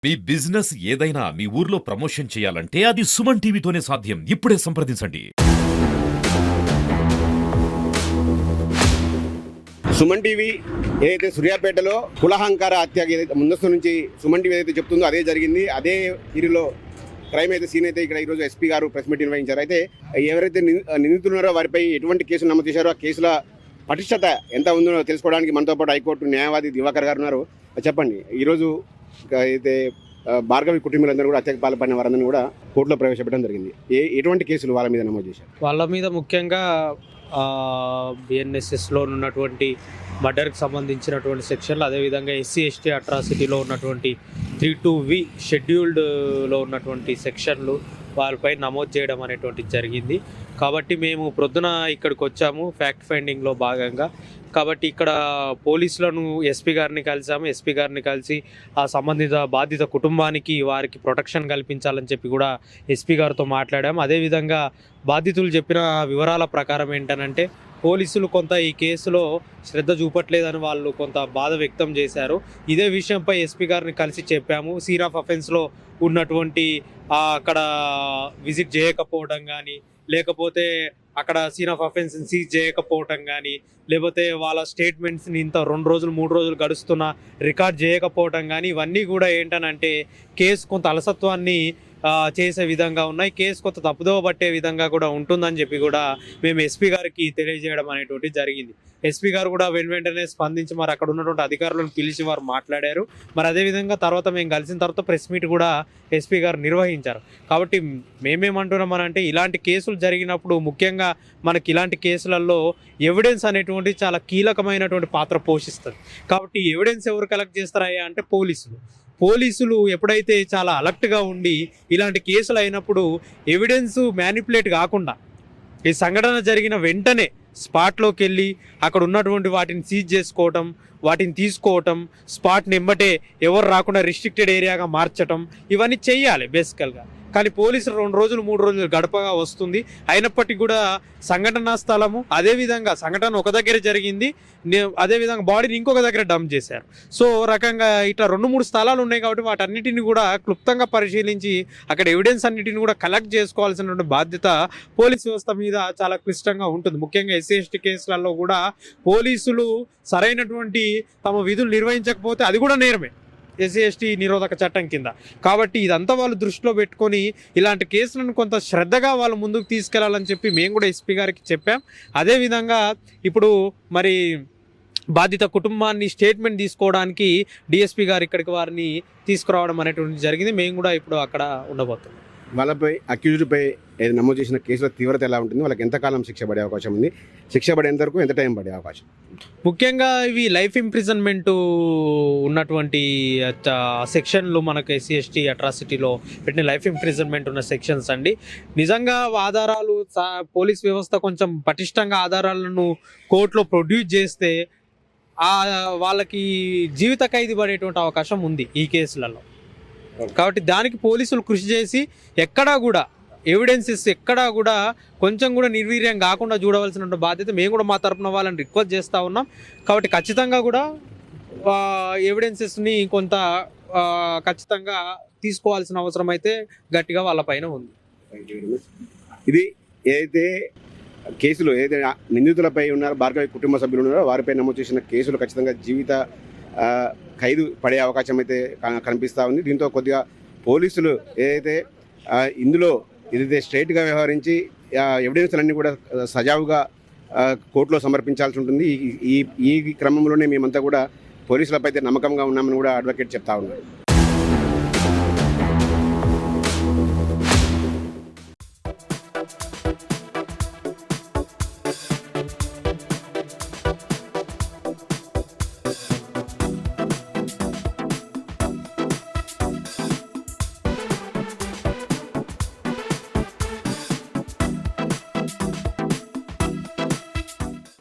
మీ business ఏదైనా మీ ఊర్లో promotion చేయాలంటే అది సుమన్ టీవీతోనే సాధ్యం. ఇప్పుడే సంప్రదించండి. సుమన్ టీవీ ఏదైతే సూర్యాపేటలో కులహంకార హత్య ఏదైతే ముందస్తు నుంచి సుమన్ టీవీ ఏదైతే చెప్తుందో అదే జరిగింది. అదే తీరులో క్రైమ్ అయితే సీన్ అయితే ఇక్కడ ఈరోజు ఎస్పీ గారు ప్రెస్ మీట్ నిర్వహించారు. అయితే ఎవరైతే నిందితున్నారో వారిపై ఎటువంటి కేసులు నమోదు చేశారో ఆ కేసుల పటిష్టత ఎంత ఉందో తెలుసుకోవడానికి మనతో పాటు హైకోర్టు న్యాయవాది దివాకర్ గారు ఉన్నారు. చెప్పండి, ఈరోజు అయితే భార్గవి కుటుంబీలందరూ కూడా హత్యకు పాల్పడిన వారందరినీ కూడా కోర్టులో ప్రవేశపెట్టడం జరిగింది. ఎటువంటి కేసులు వాళ్ళ మీద నమోదు చేశారు? వాళ్ళ మీద ముఖ్యంగా బిఎన్ఎస్ఎస్లో ఉన్నటువంటి మర్డర్కి సంబంధించినటువంటి సెక్షన్లు, అదేవిధంగా ఎస్సీ ఎస్టీ అట్రాసిటీలో ఉన్నటువంటి 3(2)V షెడ్యూల్డ్లో ఉన్నటువంటి సెక్షన్లు వాళ్ళపై నమోదు చేయడం అనేటువంటిది జరిగింది. కాబట్టి మేము ప్రొద్దున ఇక్కడికి వచ్చాము ఫ్యాక్ట్ ఫైండింగ్లో భాగంగా. కాబట్టి ఇక్కడ పోలీసులను ఎస్పీ గారిని కలిసాము. ఎస్పీ గారిని కలిసి ఆ సంబంధిత బాధిత కుటుంబానికి వారికి ప్రొటెక్షన్ కల్పించాలని చెప్పి కూడా ఎస్పీ గారితో మాట్లాడాము. అదేవిధంగా బాధితులు చెప్పిన వివరాల ప్రకారం ఏంటనంటే పోలీసులు కొంత ఈ కేసులో శ్రద్ధ చూపట్లేదని వాళ్ళు కొంత బాధ వ్యక్తం చేశారు. ఇదే విషయంపై ఎస్పీ గారిని కలిసి చెప్పాము. సీన్ ఆఫ్ అఫెన్స్లో ఉన్నటువంటి అక్కడ విజిట్ చేయకపోవడం కానీ, లేకపోతే అక్కడ సీన్ ఆఫ్ అఫెన్స్ సీజ్ చేయకపోవటం కానీ, లేకపోతే వాళ్ళ స్టేట్మెంట్స్ని ఇంత 2 రోజులు 3 రోజులు గడుస్తున్నా రికార్డ్ చేయకపోవటం కానీ, ఇవన్నీ కూడా ఏంటనంటే కేసు కొంత అలసత్వాన్ని చేసే విధంగా ఉన్నాయి. కేసు కొంత తప్పుదోవ పట్టే విధంగా కూడా ఉంటుందని చెప్పి కూడా మేము ఎస్పీ గారికి తెలియజేయడం అనేటువంటిది జరిగింది. ఎస్పీ గారు కూడా వెంటనే స్పందించి మరి అక్కడ ఉన్నటువంటి అధికారులను పిలిచి వారు మాట్లాడారు. మరి అదేవిధంగా తర్వాత మేము కలిసిన తర్వాత ప్రెస్ మీట్ కూడా ఎస్పీ గారు నిర్వహించారు. కాబట్టి మేమేమంటున్నామనంటే ఇలాంటి కేసులు జరిగినప్పుడు ముఖ్యంగా మనకి ఇలాంటి కేసులలో ఎవిడెన్స్ అనేటువంటి చాలా కీలకమైనటువంటి పాత్ర పోషిస్తుంది. కాబట్టి ఎవిడెన్స్ ఎవరు కలెక్ట్ చేస్తారయ్యా అంటే పోలీసులు ఎప్పుడైతే చాలా అలర్ట్గా ఉండి ఇలాంటి కేసులు అయినప్పుడు ఎవిడెన్స్ మ్యానిపులేట్ కాకుండా ఈ సంఘటన జరిగిన వెంటనే స్పాట్లోకి వెళ్ళి అక్కడ ఉన్నటువంటి వాటిని సీజ్ చేసుకోవటం, వాటిని తీసుకోవటం, స్పాట్ని ఎమ్మటే ఎవరు రాకుండా రిస్ట్రిక్టెడ్ ఏరియాగా మార్చటం, ఇవన్నీ చెయ్యాలి బేసికల్గా. కానీ పోలీసులు 2 రోజులు 3 రోజులు గడపగా వస్తుంది. అయినప్పటికీ కూడా సంఘటనా స్థలము, అదేవిధంగా సంఘటన ఒక దగ్గర జరిగింది, అదేవిధంగా బాడీని ఇంకొక దగ్గర డంప్ చేశారు. సో రకంగా ఇట్లా 2-3 స్థలాలు ఉన్నాయి. కాబట్టి వాటన్నిటిని కూడా క్లుప్తంగా పరిశీలించి అక్కడ ఎవిడెన్స్ అన్నిటిని కూడా కలెక్ట్ చేసుకోవాల్సినటువంటి బాధ్యత పోలీస్ వ్యవస్థ మీద చాలా క్లిష్టంగా ఉంటుంది. ముఖ్యంగా ఎస్సీ ఎస్టీ కేసులలో కూడా పోలీసులు సరైనటువంటి తమ విధులు నిర్వహించకపోతే అది కూడా నేరమే ఎస్సీ ఎస్టీ నిరోధక చట్టం కింద. కాబట్టి ఇదంతా వాళ్ళు దృష్టిలో పెట్టుకొని ఇలాంటి కేసులను కొంత శ్రద్ధగా వాళ్ళు ముందుకు తీసుకెళ్లాలని చెప్పి మేము కూడా ఎస్పీ గారికి చెప్పాం. అదేవిధంగా ఇప్పుడు మరి బాధిత కుటుంబాన్ని స్టేట్మెంట్ తీసుకోవడానికి డిఎస్పీ గారు ఇక్కడికి వారిని తీసుకురావడం అనేటువంటి జరిగింది. మేము కూడా ఇప్పుడు అక్కడ ఉండబోతున్నాం. వాళ్ళపై అక్యూజ్డ్పై నమోదు చేసిన కేసుల తీవ్రత ఎలా ఉంటుంది? వాళ్ళకి ఎంతకాలం శిక్ష పడే అవకాశం ఉంది? శిక్ష పడేంత వరకు ఎంత టైం పడే అవకాశం? ముఖ్యంగా ఇవి లైఫ్ ఇంప్రిజన్మెంట్ ఉన్నటువంటి సెక్షన్లు మనకు ఎస్సీ ఎస్టీ అట్రాసిటీలో పెట్టిన లైఫ్ ఇంప్రిజన్మెంట్ ఉన్న సెక్షన్స్ అండి. నిజంగా ఆధారాలు పోలీస్ వ్యవస్థ కొంచెం పటిష్టంగా ఆధారాలను కోర్టులో ప్రొడ్యూస్ చేస్తే వాళ్ళకి జీవిత ఖైదు పడేటువంటి అవకాశం ఉంది ఈ కేసులలో. కాబట్టి దానికి పోలీసులు కృషి చేసి ఎక్కడా కూడా ఎవిడెన్సెస్ ఎక్కడా కూడా కొంచెం కూడా నిర్వీర్యం కాకుండా చూడవలసిన బాధ్యత మేము కూడా మా తరపున వాళ్ళని రిక్వెస్ట్ చేస్తూ ఉన్నాం. కాబట్టి ఖచ్చితంగా కూడా ఎవిడెన్సెస్ని కొంత ఖచ్చితంగా తీసుకోవాల్సిన అవసరం అయితే గట్టిగా వాళ్ళ పైన ఉంది. ఇది ఏదైతే కేసులు ఏదైతే నిందితులపై ఉన్నారో, భార్గవి కుటుంబ సభ్యులు ఉన్నారో వారిపై నమోదు చేసిన కేసులు ఖచ్చితంగా జీవిత ఖైదు పడే అవకాశం అయితే కనిపిస్తూ ఉంది. దీంతో కొద్దిగా పోలీసులు ఏదైతే ఇందులో ఏదైతే స్ట్రైట్గా వ్యవహరించి ఎవిడెన్స్లన్నీ కూడా సజావుగా కోర్టులో సమర్పించాల్సి ఉంటుంది. ఈ క్రమంలోనే మేమంతా కూడా పోలీసులపై అయితే నమ్మకంగా ఉన్నామని కూడా అడ్వకేట్ చెప్తా ఉన్నారు.